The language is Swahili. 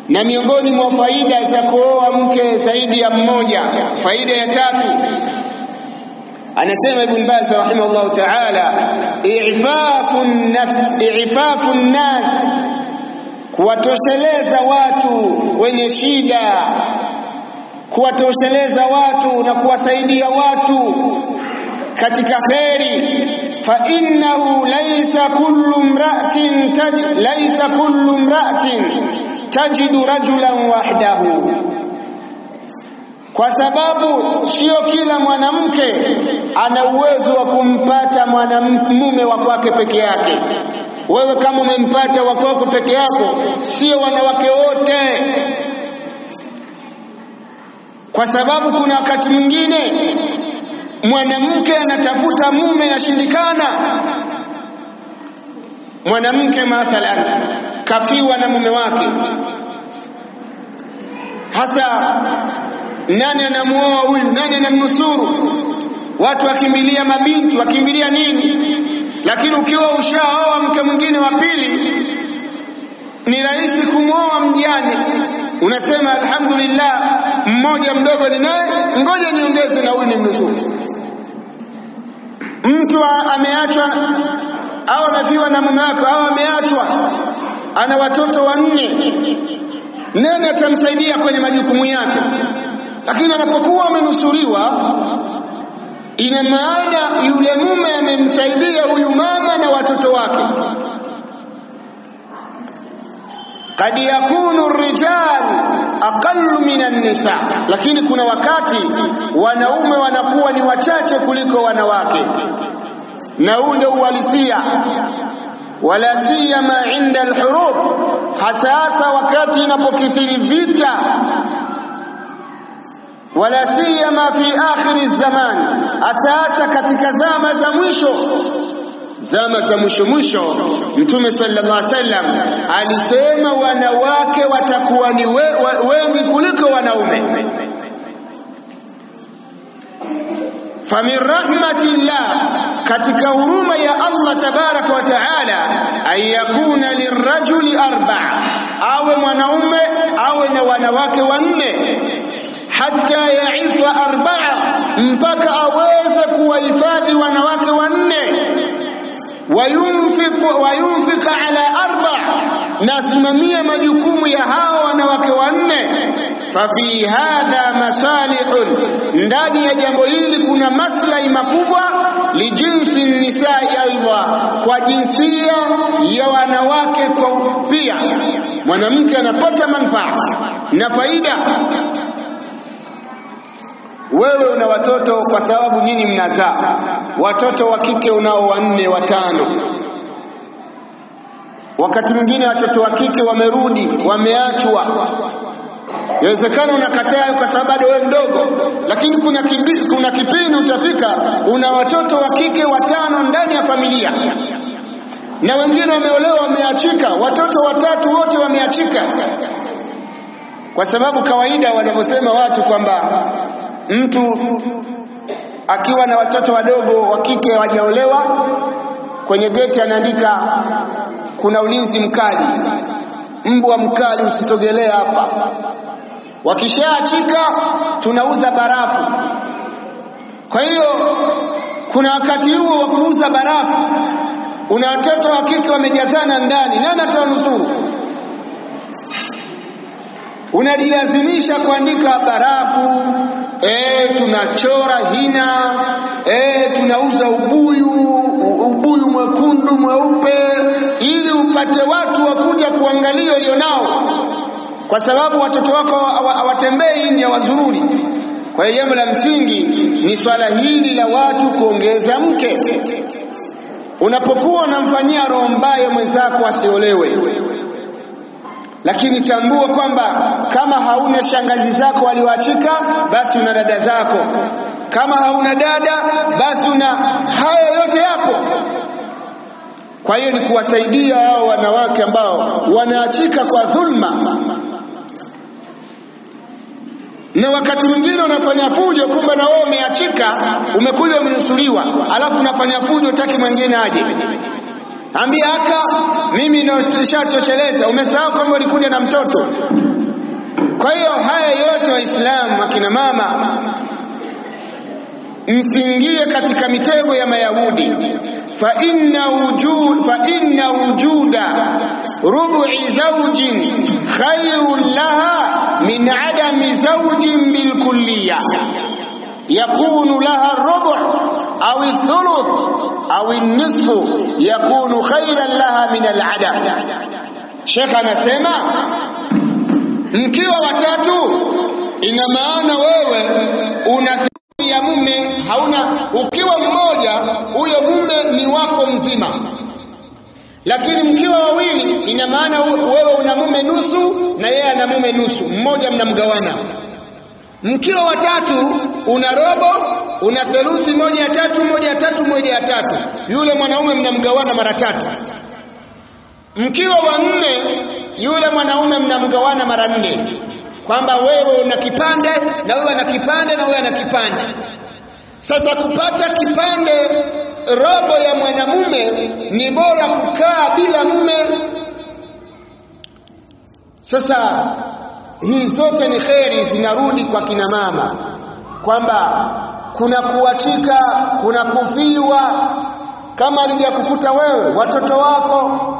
Na miongoni mwa faida za kuoa mke zaidi ya mmoja, faida ya tatu, anasema Ibn Baz rahimahullah ta'ala, i'fafu an-nas, kuwatosheleza watu wenye shida, kuwatosheleza watu na kuwasaidia watu katika kheri. Fa innahu laysa kullu imra'atin tajidu rajulan wahdahu, kwa sababu sio kila mwanamke ana uwezo wa kumpata mwanamume wa kwake peke yake. Wewe kama umempata wa kwako peke yako, sio wanawake wote, kwa sababu kuna wakati mwingine mwanamke anatafuta mume na shindikana. Mwanamke mathalan kafiwa na mume wake, hasa nani anamuoa huyu, nani anamnusuru? Watu wakimbilia mabinti, wakimbilia nini? Lakini ukiwa ushaoa mke mwingine wa pili, ni rahisi kumwoa mjane. Unasema alhamdulillah, mmoja mdogo ni naye, ngoja niongeze na huyu nimnusuru. Mtu ameachwa au amefiwa na mume wake au ameachwa ana watoto 4, nani atamsaidia kwenye majukumu yake? Lakini anapokuwa amenusuriwa, ina maana yule mume amemsaidia huyu mama na watoto wake. Kad yakunu ar-rijal aqallu minan nisa, lakini kuna wakati wanaume wanakuwa ni wachache kuliko wanawake, na huu ndio uhalisia. Wala siyama inda al-hurub, hasa wakati inapokithiri vita. Wala siyama fi akhir zaman, hasa katika zama za mwisho. Zama za mwisho Mtume sallallahu alaihi wasallam alisema wanawake watakuwa ni wengi kuliko wanaume. Famin rahmatillah, katika huruma ya Allah tabaraka wa taala, ayakuna lirrajuli 4, awe mwanaume awe na wanawake 4, hatta yaifa 4, mpaka aweze kuwahifadhi wanawake 4. Wayunfika ala 4, nasimamia majukumu ya hao wanawake 4. Fafi hadha masalihun, ndani ya jambo hili kuna maslahi makubwa. Lijinsi nisai aidha, kwa jinsia ya wanawake kwa pia mwanamke anapata manufaa na faida. Wewe una watoto kwa sababu nini mnazaa? Watoto wa kike unao 4, 5. Wakati mwingine watoto wa kike wamerudi, wameachwa. Yawezekana unakataa kwa sababu bado wewe mdogo, lakini kuna kipindi utafika una watoto wa kike 5 ndani ya familia. Na wengine wameolewa, wameachika, watoto 3 wote wameachika. Kwa sababu kawaida wanavyosema watu kwamba mtu akiwa na watoto wadogo wa kike hawajaolewa, kwenye geti anaandika kuna ulinzi mkali, mbwa mkali usisogelee hapa. Wakishaachika tunauza barafu. Kwa hiyo kuna wakati huo wa kuuza barafu, una watoto wa kike wamejazana ndani, nani atawanusuru? Unajilazimisha kuandika barafu, tunachora hina, tunauza ubuyu mwekundu mweupe, ili upate watu wakuja kuangalia walionao, kwa sababu watoto wako hawatembei nje wazururi. Kwa hiyo jambo la msingi ni swala hili la watu kuongeza mke. Unapokuwa unamfanyia roho mbaya mwenzako asiolewe, lakini tambua kwamba kama hauna shangazi zako walioachika, basi una dada zako. Kama hauna dada, basi una hayo yote yapo. Kwa hiyo ni kuwasaidia hao wanawake ambao wanaachika kwa dhulma. Na wakati mwingine unafanya fujo, kumbe na wewe umeachika, umekuja umenusuriwa, alafu unafanya fujo, utaki mwingine aje. ambia aka mimi nishatosheleza, umesahau kwamba ulikuja na mtoto. Kwa hiyo haya yote Waislamu akina mama msiingie katika mitego ya Mayahudi. fa inna wujuda rubu'i zawjin khayrun laha min adami zawjin bil kulliyah yakunu laha rubu' au thuluth au nisfu yakunu khayran laha min al adam. Sheikh anasema mkiwa watatu ina maana wewe una ya mume hauna. Ukiwa mmoja huyo mume ni wako mzima, lakini mkiwa wawili ina maana wewe una mume nusu na yeye ana mume nusu, mmoja mnamgawana. Mkiwa watatu una robo, una theluthi, moja ya tatu, moja ya tatu, moja ya tatu, yule mwanaume mnamgawana mara tatu. Mkiwa wanne yule mwanaume mnamgawana mara nne, kwamba wewe una kipande na wewe ana kipande na wewe ana kipande. Sasa kupata kipande robo ya mwanamume ni bora kukaa bila mume. Sasa hii zote ni kheri zinarudi kwa kina mama, kwamba kuna kuachika, kuna kufiwa. Kama alijakukuta wewe, watoto wako